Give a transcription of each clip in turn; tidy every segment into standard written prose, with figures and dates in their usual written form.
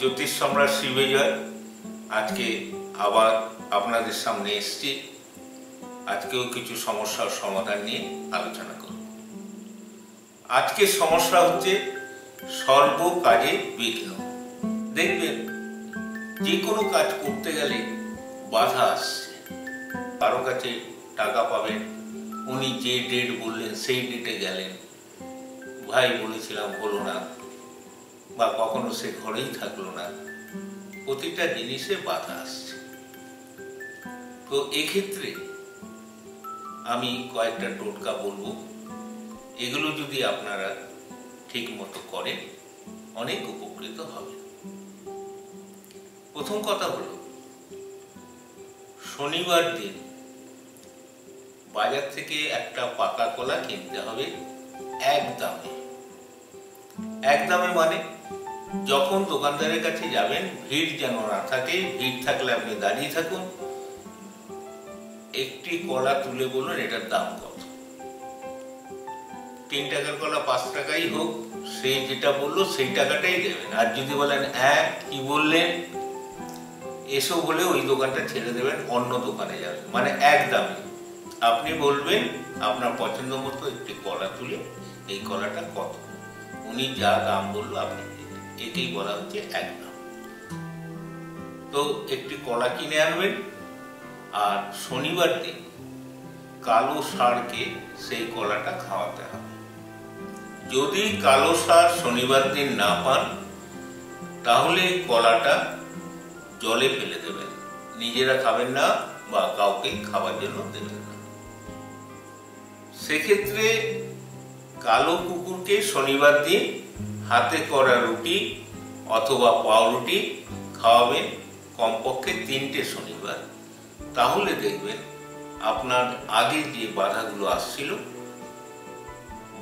জ্যোতিষ সম্রাট শ্রী বিজয় আজকে আবার আপনাদের সামনে এসেছি। আজকেও কিছু সমস্যার সমাধান নিয়ে আলোচনা করব। আজকের সমস্যা হচ্ছে সর্ব কাজে বিঘ্ন। দেখবেন যে কোনো কাজ করতে গেলে বাধা আসছে। কারো কাছে টাকা পাবেন, উনি যে ডেট বললেন সেই ডেটে গেলেন, ভাই বলেছিলাম হলো না, বা কখনো সে ঘরেই থাকলো না। প্রতিটা জিনিসে বাধা আসছে। তো এক্ষেত্রে আমি কয়েকটা টোটকা বলবো, এগুলো যদি আপনারা ঠিক মতো করেন অনেক উপকৃত হবে। প্রথম কথা হলো, শনিবার দিন বাজার থেকে একটা পাকা কলা কিনতে হবে এক দামে। এক দামে মানে যখন দোকানদারের কাছে যাবেন ভিড় যেন না থাকে, ভিড় থাকলে আপনি দাঁড়িয়ে থাকুন, একটি কলা তুলে বলুন এটার দাম কত। 3 টাকার কলা 5 টাকাই হোক, সে যেটা বললো সেই টাকাটাই দেবেন। আর যদি বলেন কি বললেন এসব বলে ওই দোকানটা ছেড়ে দেবেন, অন্য দোকানে যাবেন। মানে এক দামে আপনি বলবেন আপনার পছন্দ মতো একটি কলা তুলে এই কলাটা কত, উনি যা দাম বললো আপনি এটাই বলা হচ্ছে এক দাম। তো একটি কলা কিনে আনবেন, আর শনিবার দিন কালো ষাঁড়কে সেই কলাটা খাওয়াতে হবে। যদি কালো ষাঁড় শনিবার দিন না পান তাহলে কলাটা জলে ফেলে দেবেন, নিজেরা খাবেন না বা কাউকে খাওয়ার জন্য দেবেন না। সেক্ষেত্রে কালো কুকুরকে শনিবার দিন হাতে করা রুটি অথবা পাউরুটি খাওয়াবেন, কমপক্ষে 3টে শনিবার। তাহলে দেখবেন আপনার আগে যে বাধাগুলো আসছিল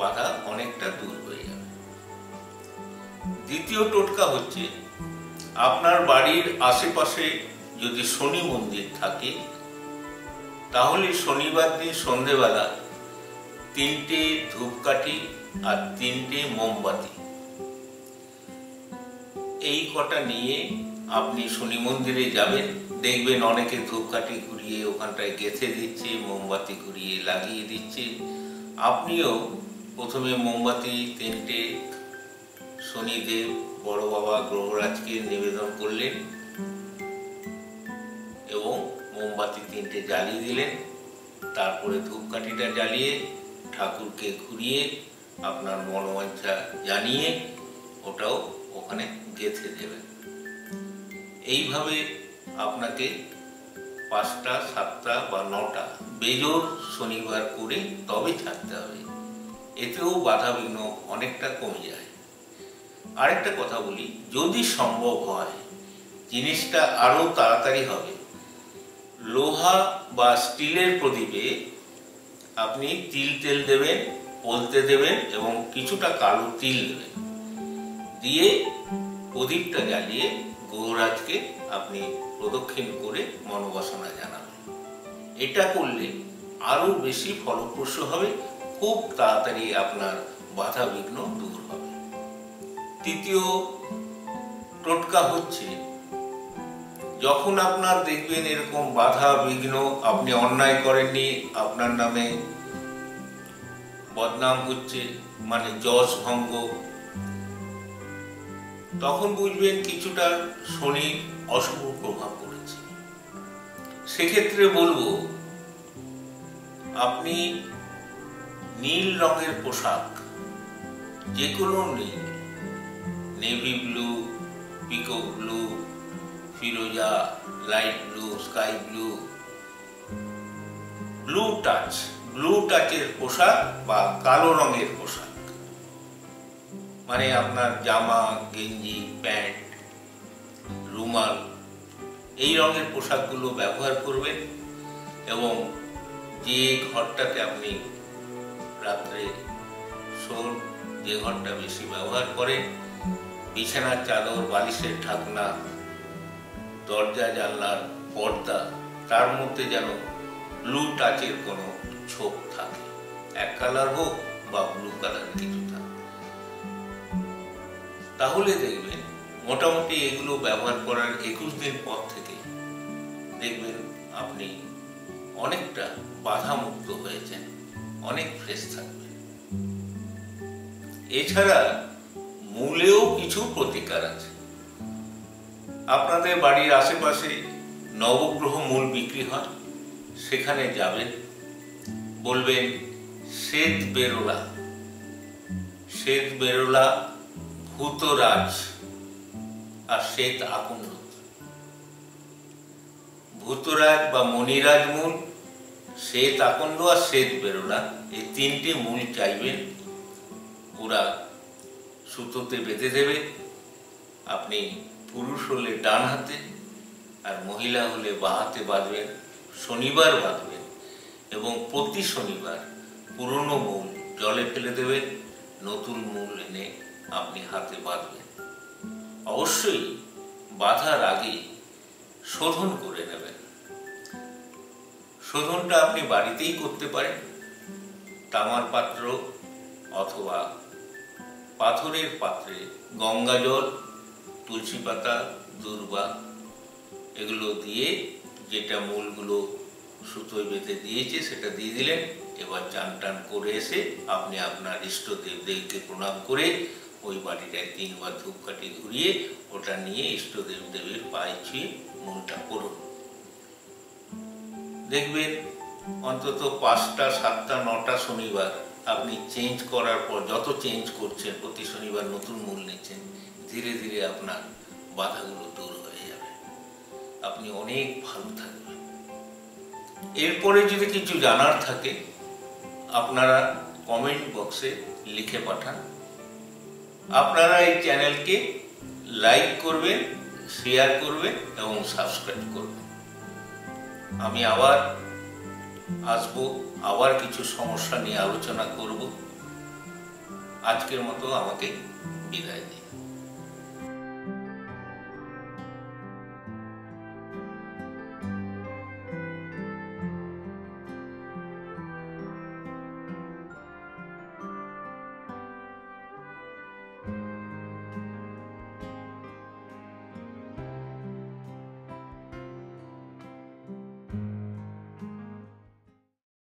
বাধা অনেকটা দূর হয়ে যাবে। দ্বিতীয় টোটকা হচ্ছে, আপনার বাড়ির আশেপাশে যদি শনি মন্দির থাকে তাহলে শনিবার দিন সন্ধেবেলা 3টে ধূপকাঠি আর 3টে মোমবাতি এই কটা নিয়ে আপনি শনি মন্দিরে যাবেন। দেখবেন অনেকে ধূপকাঠি ঘুরিয়ে ওখানটায় গেঁথে দিচ্ছে, মোমবাতি ঘুরিয়ে লাগিয়ে দিচ্ছে। আপনিও প্রথমে মোমবাতি 3টে শনিদেব, বড় বাবা, গ্রহরাজকে নিবেদন করলেন এবং মোমবাতি 3টে জ্বালিয়ে দিলেন। তারপরে ধূপকাঠিটা জ্বালিয়ে ঠাকুরকে ঘুরিয়ে আপনার মনোবাঞ্ছা জানিয়ে ওটাও ওখানে গেঁথে দেবেন। এইভাবে আপনাকে 5টা, 7টা বা 9টা বেজোড় শনিবার করে তবে থাকতে হবে। এতেও বাধা বিঘ্ন অনেকটা কমে যায়। আরেকটা কথা বলি, যদি সম্ভব হয় জিনিসটা আরো তাড়াতাড়ি হবে, লোহা বা স্টিলের প্রদীপে আপনি তেল দেবেন, বলতে দেবেন এবং কিছুটা কালো তিল দেবেন, দিয়ে প্রদীপটা জ্বালিয়ে গৌরাজকে আপনি প্রদক্ষিণ করে মনোবাসনা জানাবেন। এটা করলে আরো বেশি ফলপ্রসূ হবে, খুব তাড়াতাড়ি আপনার বাধা বিঘ্ন দূর হবে। তৃতীয় টোটকা হচ্ছে, যখন আপনার দেখবেন এরকম বাধা বিঘ্ন, আপনি অন্যায় করেননি, আপনার নামে বদনাম হচ্ছে, মানে যশ ভঙ্গ, তখন বুঝবেন কিছুটা শনির অশুভ প্রভাব পড়েছে। সেক্ষেত্রে বলবো আপনি নীল রঙের পোশাক, যে কোনো নীল, নেভি ব্লু, পিকক ব্লু, ফিরোজা, light blue, sky blue, blue টাচের পোশাক বা কালো রঙের পোশাক, মানে আপনার জামা, গেঞ্জি, প্যান্ট, রুমাল, এই রঙের পোশাকগুলো ব্যবহার করবেন। এবং যে ঘরটাতে আপনি রাত্রে শোন, যে ঘরটা বেশি ব্যবহার করেন, বিছানার চাদর, বালিশের ঢাকনা, দরজা জানলার পর্দা, তার মধ্যে যেন ব্লু টাচের কোনো ছোপ থাকে, এক কালার হোক বা ব্লু কালার কিছু থাকে। তাহলে দেখবেন মোটামুটি এগুলো ব্যবহার করার 21 দিন পর থেকে দেখবেন আপনি অনেকটা বাধামুক্ত হয়েছেন, অনেক ফ্রেশ থাকবেন। এছাড়া মূলেও কিছু প্রতিকার আছে। আপনাদের বাড়ির আশেপাশে নবগ্রহ মূল বিক্রি হয়, সেখানে যাবেন, বলবেন শ্বেত বেরোলা, ভূতরাজ আর শ্বেত আকন্দ। ভূতরাজ বা মণিরাজ মূল, শ্বেত আকন্দ আর শ্বেত বেরোলা, এই তিনটি মূল চাইবেন। ওরা সুতোতে বেঁধে দেবে। আপনি পুরুষ হলে ডান হাতে আর মহিলা হলে বাঁ হাতে বাঁধবেন। শনিবার বাঁধবেন এবং প্রতি শনিবার পুরনো মূল জলে ফেলে দেবেন, নতুন মূল এনে আপনি হাতে বাঁধবেন। অবশ্যই বাঁধার আগে শোধন করে নেবেন। শোধনটা আপনি বাড়িতেই করতে পারেন, তামার পাত্র অথবা পাথরের পাত্রে গঙ্গা জল, তুলসী পাতা, দূর্বা এগুলো দিয়ে যেটা মূলগুলো সুতোয় বেঁধে দিয়েছে সেটা দিয়ে দিলেন। এবার চান টান করে এসে আপনি আপনার ইষ্টদেবদেরকে প্রণাম করে ওই বাড়িটায় 3 বার ধূপকাঠি ঘুরিয়ে ওটা নিয়ে ইষ্টদেবের পায়ে ছুঁয়ে মূলটা করুন। দেখবেন অন্তত 5টা, 7টা, 9টা শনিবার আপনি চেঞ্জ করার পর, যত চেঞ্জ করছেন প্রতি শনিবার নতুন মূল নিচ্ছেন, ধীরে ধীরে আপনার বাধাগুলো দূর হয়ে যাবে, আপনি অনেক ভালো থাকবেন। এরপরে যদি কিছু জানার থাকে আপনারা কমেন্ট বক্সে লিখে পাঠান। আপনারা এই চ্যানেলকে লাইক করবেন, শেয়ার করবেন এবং সাবস্ক্রাইব করবেন। আমি আবার আসবো, আবার কিছু সমস্যা নিয়ে আলোচনা করব। আজকের মতো আমাকে বিদায় দিন।